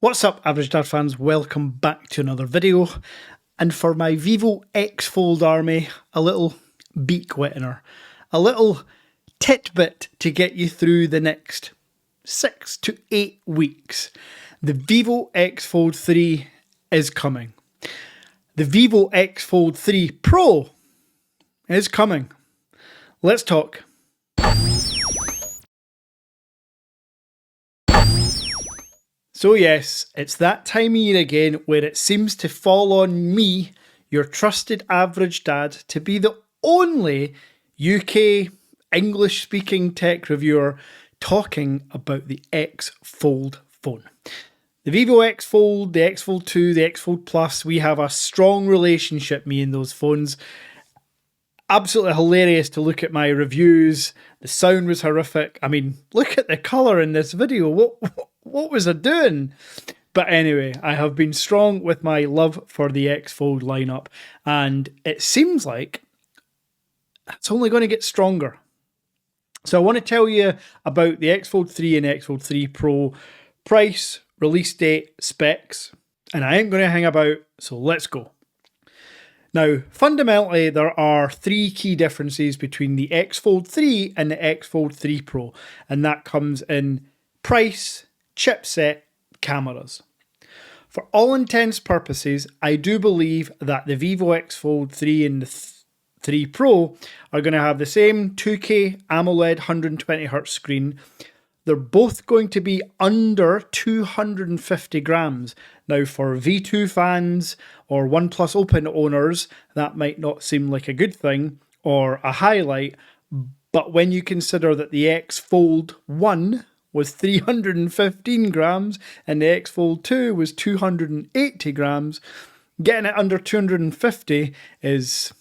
What's up, Average Dad fans? Welcome back to another video. And for my Vivo X Fold army, a little beak wettener, a little titbit to get you through the next 6 to 8 weeks. The Vivo X Fold 3 is coming. The Vivo X Fold 3 Pro is coming. Let's talk. So yes, it's that time of year again where it seems to fall on me, your trusted average dad, to be the only UK English-speaking tech reviewer talking about the X Fold phone. The Vivo X Fold, the X Fold 2, the X Fold Plus, we have a strong relationship, me and those phones. Absolutely hilarious to look at my reviews. The sound was horrific. I mean, look at the colour in this video. What was I doing? But anyway, I have been strong with my love for the X Fold lineup, and it seems like it's only going to get stronger. So I want to tell you about the X Fold 3 and X Fold 3 Pro price, release date, specs, and I ain't going to hang about, so let's go. Now, fundamentally, there are three key differences between the X Fold 3 and the X Fold 3 Pro, and that comes in price, chipset, cameras. For all intents purposes, I do believe that the Vivo X Fold 3 and the 3 Pro are going to have the same 2K AMOLED 120Hz screen. They're both going to be under 250 grams. Now, for V2 fans or OnePlus Open owners, that might not seem like a good thing or a highlight, but when you consider that the X Fold 1 was 315 grams and the X Fold 2 was 280 grams, getting it under 250 is,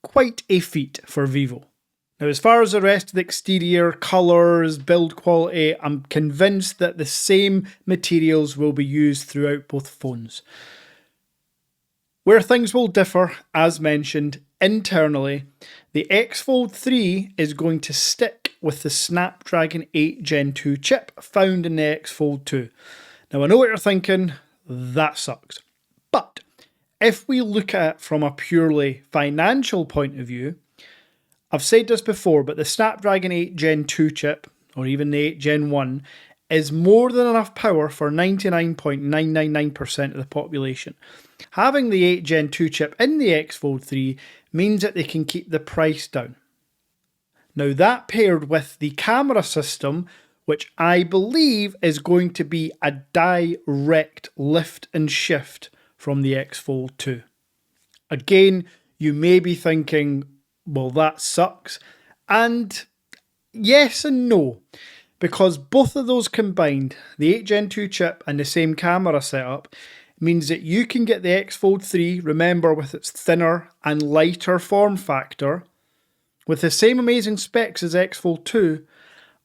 quite a feat for Vivo. Now, as far as the rest of the exterior, colours, build quality, I'm convinced that the same materials will be used throughout both phones. Where things will differ, as mentioned, internally, the X Fold 3 is going to stick with the Snapdragon 8 Gen 2 chip found in the X Fold 2. Now, I know what you're thinking, that sucks. But if we look at it from a purely financial point of view, I've said this before, but the Snapdragon 8 Gen 2 chip, or even the 8 Gen 1, is more than enough power for 99.999% of the population. Having the 8 Gen 2 chip in the X Fold 3 means that they can keep the price down. Now, that paired with the camera system, which I believe is going to be a direct lift and shift from the X Fold 2. Again, you may be thinking, well, that sucks. And yes and no, because both of those combined, the 8 Gen 2 chip and the same camera setup, means that you can get the X Fold 3, remember, with its thinner and lighter form factor, with the same amazing specs as X Fold 2,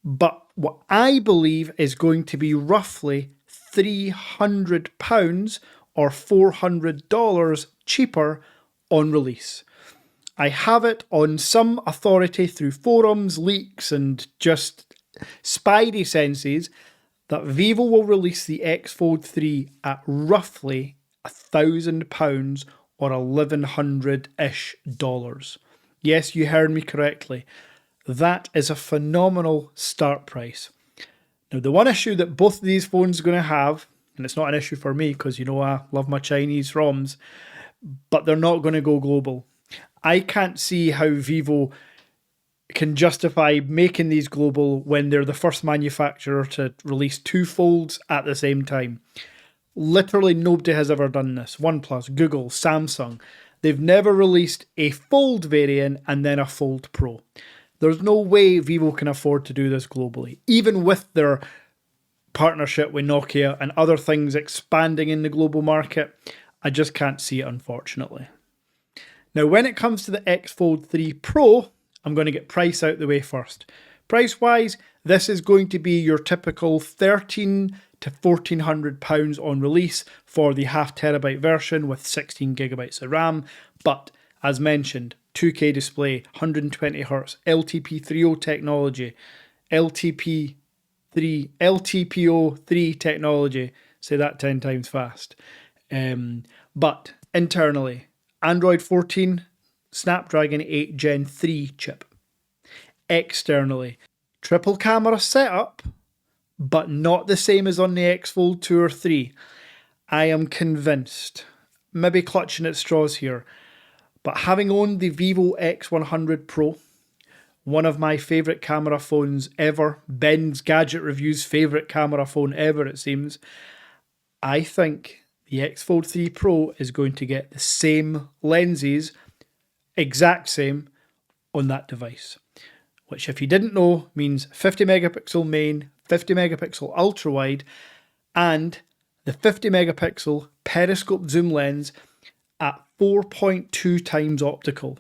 but what I believe is going to be roughly £300 or $400 cheaper on release. I have it on some authority through forums, leaks, and just spidey senses that Vivo will release the X Fold 3 at roughly £1,000 or $1,100-ish dollars. Yes, you heard me correctly. That is a phenomenal start price. Now, the one issue that both of these phones are going to have, and it's not an issue for me because, you know, I love my Chinese ROMs, but they're not going to go global. I can't see how Vivo can justify making these global when they're the first manufacturer to release two folds at the same time. Literally nobody has ever done this. OnePlus, Google, Samsung. They've never released a Fold variant and then a Fold Pro. There's no way Vivo can afford to do this globally, even with their partnership with Nokia and other things expanding in the global market. I just can't see it, unfortunately. Now, when it comes to the X Fold 3 Pro, I'm going to get price out the way first. Price-wise, this is going to be your typical £1,300 to £1,400 on release for the 0.5 terabyte version with 16 gigabytes of RAM. But, as mentioned, 2K display, 120Hz, LTP3O technology, LTPO3 technology, Say that 10 times fast. But internally, Android 14, Snapdragon 8 Gen 3 chip. Externally, triple camera setup, but not the same as on the X Fold 2 or 3. I am convinced, maybe clutching at straws here, but having owned the Vivo X100 Pro, one of my favourite camera phones ever, Ben's Gadget Review's favourite camera phone ever it seems, I think the X Fold 3 Pro is going to get the same lenses, exact same, on that device. Which, if you didn't know, means 50 megapixel main, 50 megapixel ultra wide, and the 50 megapixel periscope zoom lens at 4.2 times optical.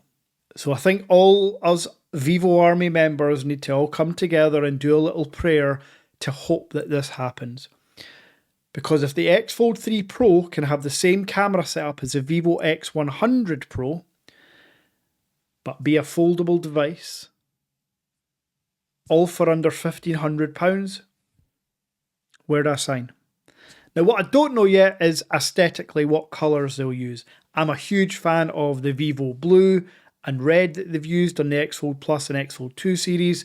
So I think all us Vivo Army members need to all come together and do a little prayer to hope that this happens. Because if the X Fold 3 Pro can have the same camera setup as the Vivo X100 Pro, but be a foldable device, all for under £1,500, where do I sign? Now, what I don't know yet is aesthetically what colours they'll use. I'm a huge fan of the Vivo Blue and Red that they've used on the X Fold Plus and X Fold 2 series.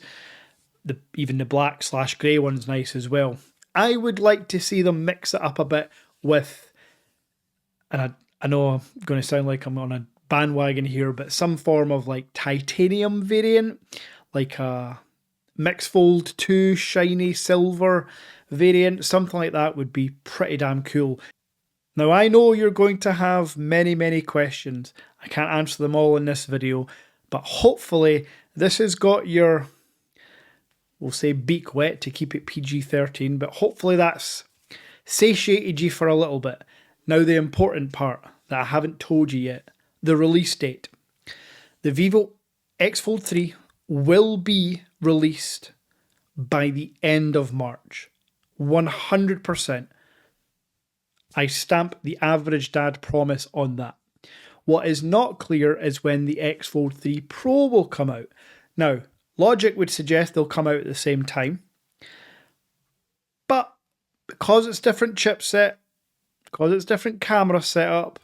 Even the black/grey one's nice as well. I would like to see them mix it up a bit with, and I know I'm going to sound like I'm on a bandwagon here, but some form of like titanium variant, like a Mix Fold 2 shiny silver variant, something like that would be pretty damn cool. Now, I know you're going to have many questions. I can't answer them all in this video, but hopefully this has got your, we'll say, beak wet to keep it PG-13, but hopefully that's satiated you for a little bit. Now, the important part that I haven't told you yet, the release date. The Vivo X Fold 3 will be released by the end of March. 100%. I stamp the average dad promise on that. What is not clear is when the X Fold 3 Pro will come out. Now, logic would suggest they'll come out at the same time. But because it's different chipset, because it's different camera setup,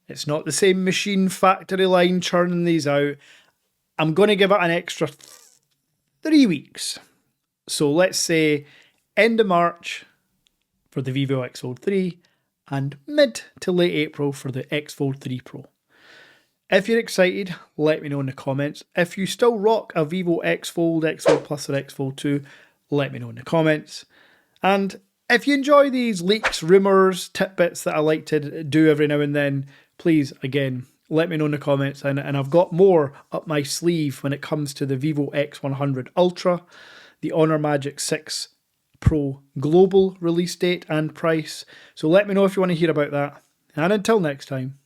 it's not the same machine factory line churning these out, I'm going to give it an extra 3 weeks. So let's say end of March for the Vivo X Fold 3 and mid to late April for the X Fold 3 Pro. If you're excited, let me know in the comments. If you still rock a Vivo X Fold, X Fold Plus or X Fold 2, let me know in the comments. And if you enjoy these leaks, rumours, tidbits that I like to do every now and then, please, again, let me know in the comments. And I've got more up my sleeve when it comes to the Vivo X100 Ultra, the Honor Magic 6 Pro global release date and price. So let me know if you want to hear about that. And until next time.